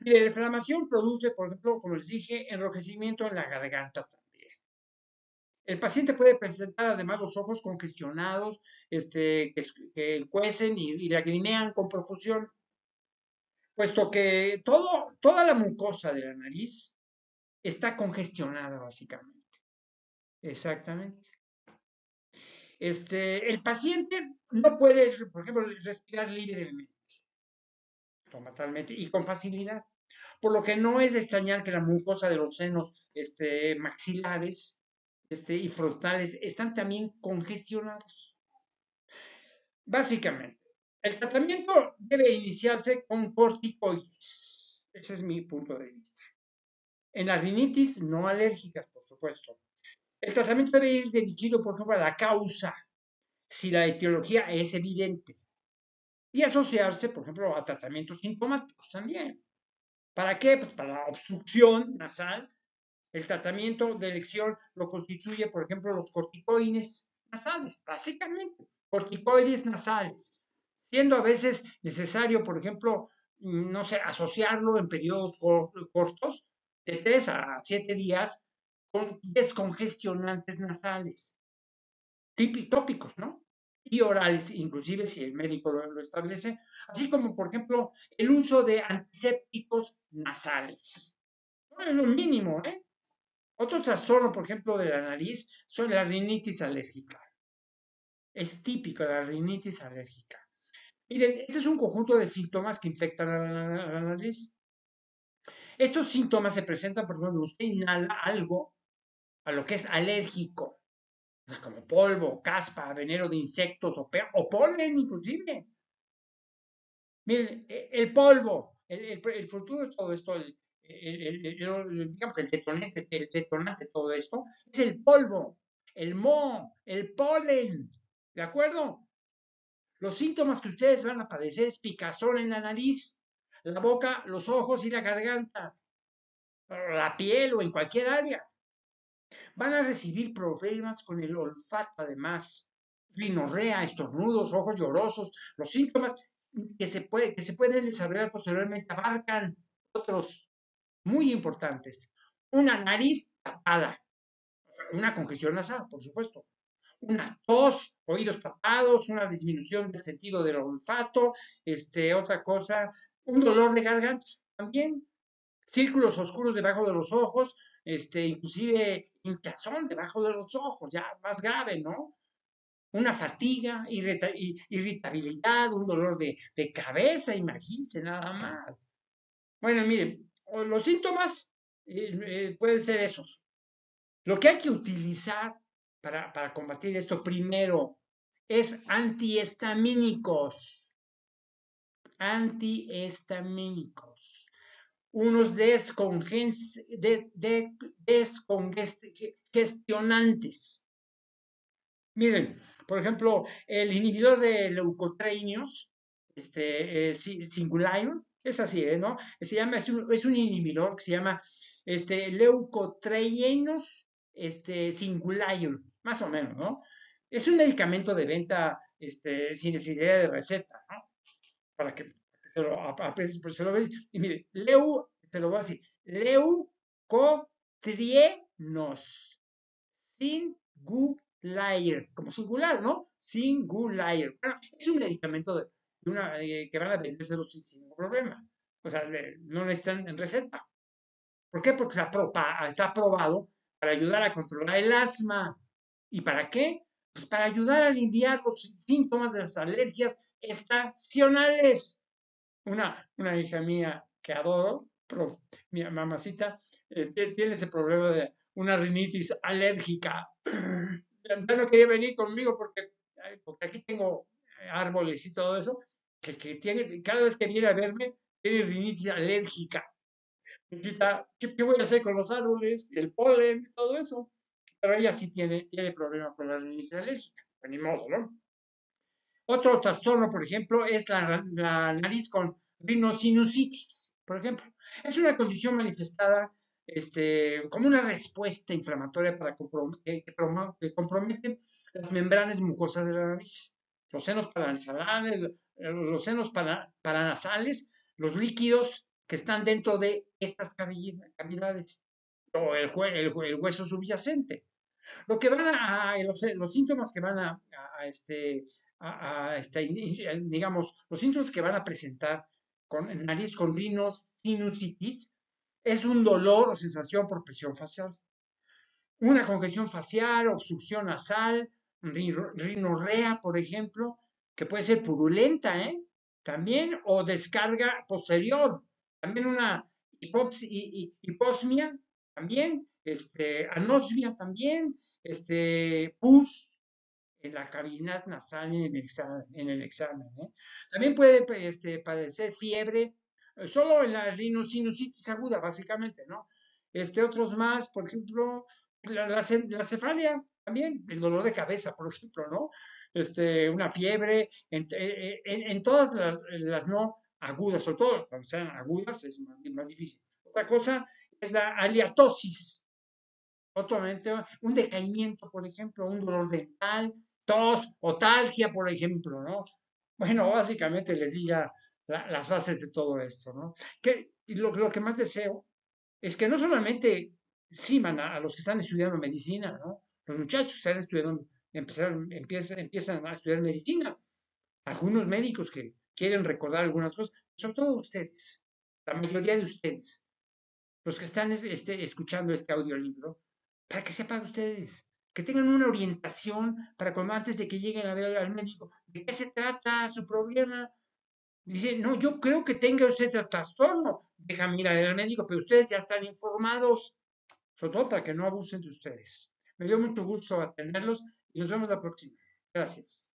Mire, la inflamación produce, por ejemplo, como les dije, enrojecimiento en la garganta también. El paciente puede presentar además los ojos congestionados, que cuecen y lagrimean con profusión, puesto que toda la mucosa de la nariz está congestionada básicamente. Exactamente. El paciente no puede, por ejemplo, respirar libremente, totalmente, y con facilidad. Por lo que no es de extrañar que la mucosa de los senos maxilares y frontales están también congestionados. Básicamente, el tratamiento debe iniciarse con corticoides. Ese es mi punto de vista. En las rinitis no alérgicas, por supuesto. El tratamiento debe ir dirigido, por ejemplo, a la causa, si la etiología es evidente, y asociarse, por ejemplo, a tratamientos sintomáticos también. ¿Para qué? Pues para la obstrucción nasal. El tratamiento de elección lo constituye, por ejemplo, los corticoides nasales, básicamente, corticoides nasales, siendo a veces necesario, por ejemplo, no sé, asociarlo en periodos cortos, de 3 a 7 días, con descongestionantes nasales, tópicos, ¿no? Y orales, inclusive si el médico lo establece, así como, por ejemplo, el uso de antisépticos nasales. No es lo mínimo, ¿eh? Otro trastorno, por ejemplo, de la nariz son la rinitis alérgica. Es típico la rinitis alérgica. Miren, este es un conjunto de síntomas que infectan a la nariz. Estos síntomas se presentan, por ejemplo, usted inhala algo a lo que es alérgico, o sea, como polvo, caspa, veneno de insectos o polen inclusive. Miren, el polvo, el futuro de todo esto, digamos, el detonante de todo esto, es el polvo, el moho, el polen, ¿de acuerdo? Los síntomas que ustedes van a padecer es picazón en la nariz, la boca, los ojos y la garganta, la piel o en cualquier área. Van a recibir problemas con el olfato además, rinorrea, estornudos, ojos llorosos. Los síntomas que se pueden desarrollar posteriormente abarcan otros muy importantes. Una nariz tapada, una congestión nasal, por supuesto. Una tos, oídos tapados, una disminución del sentido del olfato, otra cosa, un dolor de garganta también, círculos oscuros debajo de los ojos, inclusive hinchazón debajo de los ojos, ya más grave, ¿no? Una fatiga, irritabilidad, un dolor de cabeza, imagínense nada más. Bueno, miren, los síntomas pueden ser esos. Lo que hay que utilizar para combatir esto primero es antihistamínicos. Antihistamínicos. Unos descongestionantes. Miren, por ejemplo, el inhibidor de leucotrienos, Singulair, es así, ¿no? Es un inhibidor que se llama leucotrienos, Singulair, más o menos, ¿no? Es un medicamento de venta, sin necesidad de receta, ¿no? Para que se lo veis. Y mire, se lo voy a decir, leucotrienos, Singulair, como singular, ¿no? Singulair. Bueno, es un medicamento que van a vendérselo sin ningún problema. O sea, no necesitan en receta. ¿Por qué? Porque está aprobado para ayudar a controlar el asma. ¿Y para qué? Pues para ayudar a aliviar los síntomas de las alergias estacionales. Una hija mía que adoro, mi mamacita, tiene ese problema de una rinitis alérgica. Ya no quería venir conmigo porque aquí tengo árboles y todo eso, que cada vez que viene a verme, tiene rinitis alérgica. ¿Qué voy a hacer con los árboles, el polen, todo eso? Pero ella sí tiene problema con la rinitis alérgica, pues ni modo, ¿no? Otro trastorno, por ejemplo, es la nariz con rinosinusitis, por ejemplo. Es una condición manifestada como una respuesta inflamatoria que compromete las membranas mucosas de la nariz. los senos paranasales, los senos paranasales, los líquidos que están dentro de estas cavidades, o el hueso subyacente. Lo que van los síntomas que van digamos, los síntomas que van a presentar con nariz con rhinosinusitis es un dolor o sensación por presión facial, una congestión facial, obstrucción nasal, rinorrea, por ejemplo, que puede ser purulenta, también, o descarga posterior, también una hiposmia, también, anosmia, también, pus en la cavidad nasal en el examen. También puede padecer fiebre, solo en la rinosinusitis aguda, básicamente, ¿no? Otros más, por ejemplo, la cefalia, también, el dolor de cabeza, por ejemplo, ¿no? Una fiebre, en todas las no agudas, sobre todo cuando sean agudas, es más difícil. Otra cosa es la aleatosis, un decaimiento, por ejemplo, un dolor dental, tos, otalgia, por ejemplo, ¿no? Bueno, básicamente les di ya las bases de todo esto, ¿no? Lo que más deseo es que no solamente siman a los que están estudiando medicina, ¿no? Los muchachos que están estudiando, empiezan a estudiar medicina, algunos médicos que quieren recordar algunas cosas, sobre todo ustedes, la mayoría de ustedes, los que están escuchando este audiolibro, para que sepan ustedes, que tengan una orientación para cuando antes de que lleguen a ver al médico, ¿de qué se trata su problema? Dice, no, yo creo que tenga usted el trastorno. Dejan mirar al médico, pero ustedes ya están informados, sobre todo para que no abusen de ustedes. Me dio mucho gusto atenderlos y nos vemos la próxima. Gracias.